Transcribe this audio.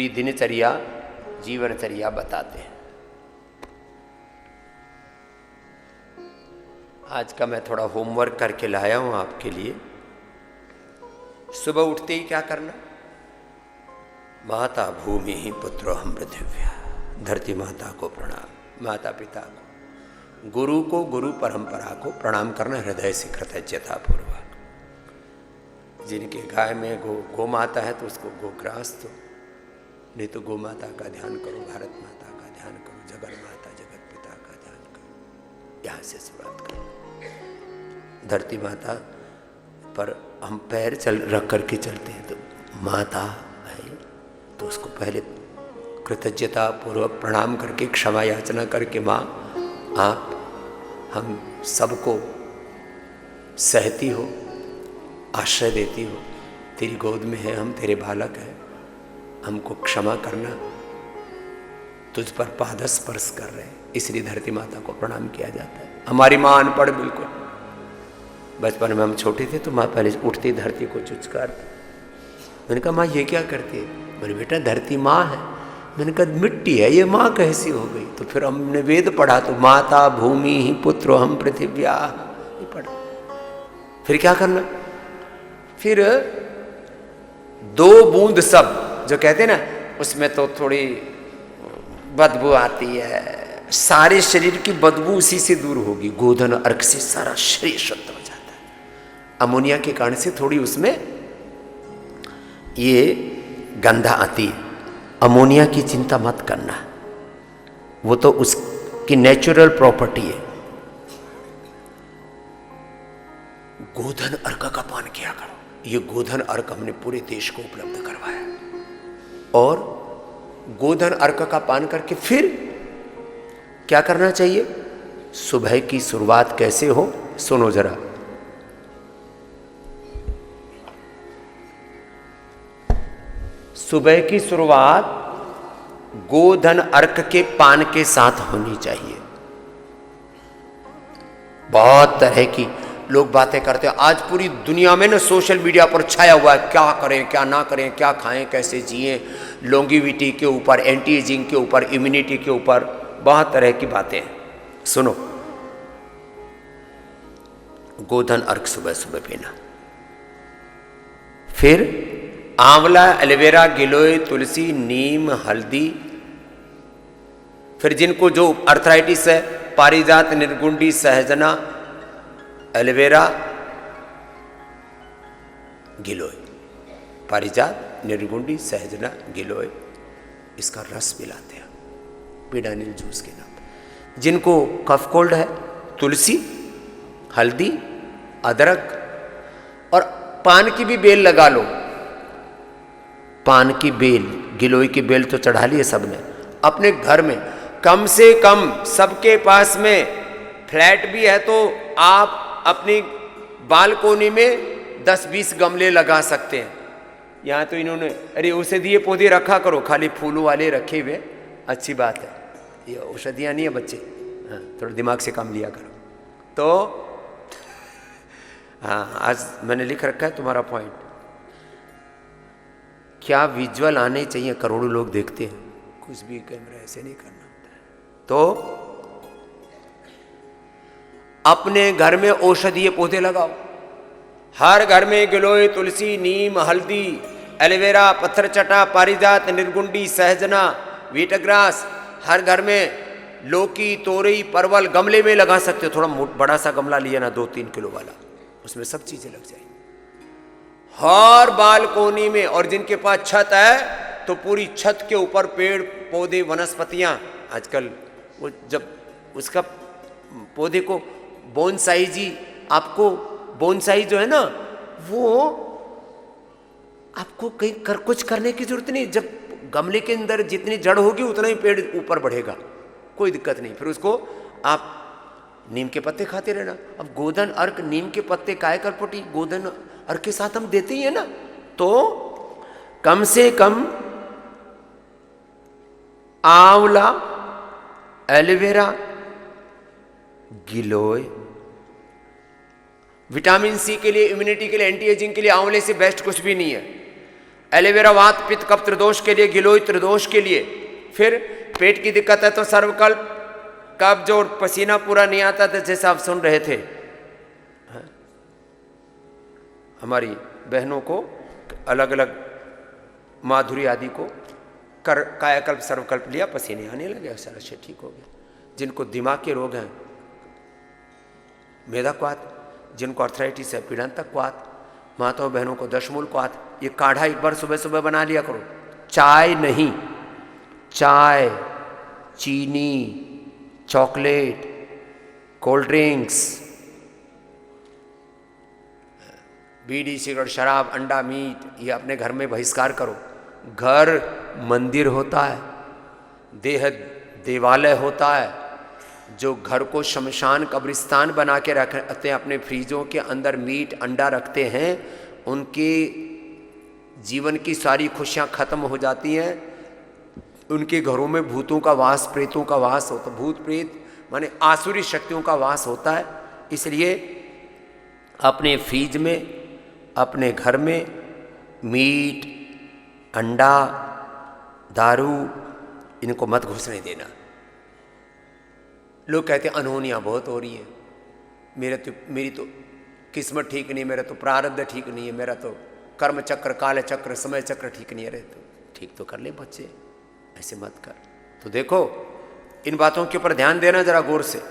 पूरी दिनचर्या जीवनचर्या बताते हैं। आज का मैं थोड़ा होमवर्क करके लाया हूं आपके लिए। सुबह उठते ही क्या करना? माता भूमि ही पुत्रोहम पृथिव्या, धरती माता को प्रणाम, माता पिता को, गुरु को, गुरु परंपरा को प्रणाम करना हृदय से कृतज्ञता पूर्वक। जिनके गाय में गो माता है तो उसको गोग्रास दो, नहीं तो गो माता का ध्यान करो, भारत माता का ध्यान करो, जगत माता जगत पिता का ध्यान करो। यहाँ से शुरुआत करो। धरती माता पर हम पैर रख करके चलते हैं तो माता है, तो उसको पहले कृतज्ञता पूर्वक प्रणाम करके क्षमा याचना करके, माँ आप हम सबको सहती हो, आश्रय देती हो, तेरी गोद में है, हम तेरे बालक हैं, हमको क्षमा करना, तुझ पर पादस्पर्श कर रहे हैं, इसलिए धरती माता को प्रणाम किया जाता है। हमारी माँ अनपढ़ बिल्कुल, बचपन में हम छोटे थे तो माँ पहले उठती धरती को चुचकारती। मैंने कहा माँ ये क्या करती है? मैंने बेटा धरती माँ है। मैंने कहा मिट्टी है ये, माँ कैसी हो गई? तो फिर हमने वेद पढ़ा तो माता भूमि ही पुत्रो हम पृथिव्या ये पढ़ा। फिर क्या करना? फिर 2 बूंद सब जो कहते हैं ना, उसमें तो थोड़ी बदबू आती है, सारे शरीर की बदबू उसी से दूर होगी। गोधन अर्क से सारा शरीर शुद्ध हो जाता है। अमोनिया के कारण से थोड़ी उसमें ये गंधा आती है। अमोनिया की चिंता मत करना, वो तो उसकी नेचुरल प्रॉपर्टी है। गोधन अर्क का पान किया करो। ये गोधन अर्क हमने पूरे देश को उपलब्ध करवाया। और गोधन अर्क का पान करके फिर क्या करना चाहिए? सुबह की शुरुआत कैसे हो सुनो जरा। सुबह की शुरुआत गोधन अर्क के पान के साथ होनी चाहिए। बहुत तरह की लोग बातें करते हैं आज पूरी दुनिया में ना, सोशल मीडिया पर छाया हुआ है, क्या करें क्या ना करें, क्या खाएं कैसे जिएं, लॉन्गिविटी के ऊपर, एंटी एजिंग के ऊपर, इम्यूनिटी के ऊपर बहुत तरह की बातें हैं। सुनो, गोधन अर्क सुबह सुबह पीना, फिर आंवला, एलोवेरा, गिलोय, तुलसी, नीम, हल्दी, फिर जिनको जो अर्थराइटिस है, पारिजात, निर्गुंडी, सहजना, एलोवेरा, गिलोय, पारिजात, निर्गुंडी, सहजना, गिलोय, इसका रस पिलाते हैं पीडानिल जूस के नाम पर। जिनको कफ कोल्ड है, तुलसी, हल्दी, अदरक और पान की भी बेल लगा लो। पान की बेल, गिलोय की बेल तो चढ़ा ली है सबने अपने घर में। कम से कम सबके पास में फ्लैट भी है तो आप अपनी बालकोनी में 10-20 गमले लगा सकते हैं। यहाँ तो इन्होंने अरे औषधीय पौधे रखा करो, खाली फूलों वाले रखे हुए, अच्छी बात है। ये औषधियाँ नहीं है बच्चे, हाँ थोड़ा दिमाग से काम लिया करो। तो हाँ, आज मैंने लिख रखा है तुम्हारा पॉइंट। क्या विजुअल आने चाहिए, करोड़ों लोग देखते हैं, कुछ भी कैमरा ऐसे नहीं करना होता है। तो अपने घर में औषधीय पौधे लगाओ। हर घर में गिलोय, तुलसी, नीम, हल्दी, एलोवेरा, पत्थर चटा, पारिजात, निर्गुंडी, सहजना, वीटग्रास, हर घर में लौकी, तोरई, परवल गमले में लगा सकते हो। थोड़ा बड़ा सा गमला लिया ना, 2-3 किलो वाला, उसमें सब चीजें लग जाएंगी। हर बालकोनी में, और जिनके पास छत है तो पूरी छत के ऊपर पेड़ पौधे वनस्पतियां। आजकल वो जब उसका पौधे को बोनसाई जी, आपको बोनसाई जो है ना, वो आपको कहीं कुछ करने की जरूरत नहीं। जब गमले के अंदर जितनी जड़ होगी उतना ही पेड़ ऊपर बढ़ेगा, कोई दिक्कत नहीं। फिर उसको आप नीम के पत्ते खाते रहना। अब गोधन अर्क नीम के पत्ते काय करपोटी गोधन अर्क के साथ हम देते ही है ना, तो कम से कम आंवला, एलोवेरा, गिलोय, विटामिन सी के लिए, इम्यूनिटी के लिए, एंटी एजिंग के लिए आंवले से बेस्ट कुछ भी नहीं है। एलोवेरा वात पित्त कफ त्रिदोष के लिए, गिलोय त्रिदोष के लिए। फिर पेट की दिक्कत है तो सर्वकल्प, कब्ज और पसीना पूरा नहीं आता था, जैसे आप सुन रहे थे हमारी बहनों को अलग अलग माधुरी आदि को कर कायाकल्प सर्वकल्प लिया, पसीने आने लगे, सारा से ठीक हो गया। जिनको दिमाग के रोग हैं, मेधा क्वात, जिनको अर्थराइटिस है, पीड़ांतक क्वात, माताओं बहनों को दशमूल क्वात, ये काढ़ा एक बार सुबह सुबह बना लिया करो। चाय नहीं, चाय, चीनी, चॉकलेट, कोल्ड ड्रिंक्स, बीड़ी सिगरेट शराब अंडा मीट, ये अपने घर में बहिष्कार करो। घर मंदिर होता है, देह देवालय होता है। जो घर को शमशान कब्रिस्तान बना के रखते हैं, अपने फ्रीजों के अंदर मीट अंडा रखते हैं, उनके जीवन की सारी खुशियां खत्म हो जाती हैं। उनके घरों में भूतों का वास, प्रेतों का वास होता, भूत प्रेत माने आसुरी शक्तियों का वास होता है। इसलिए अपने फ्रीज में, अपने घर में मीट अंडा दारू इनको मत घुसने देना। लोग कहते हैं अनहोनियाँ बहुत हो रही हैं, मेरी तो किस्मत ठीक नहीं, मेरा तो प्रारब्ध ठीक नहीं है, मेरा तो कर्म चक्र काल चक्र समय चक्र ठीक नहीं है। तो ठीक तो कर ले बच्चे, ऐसे मत कर। तो देखो इन बातों के ऊपर ध्यान देना जरा गौर से।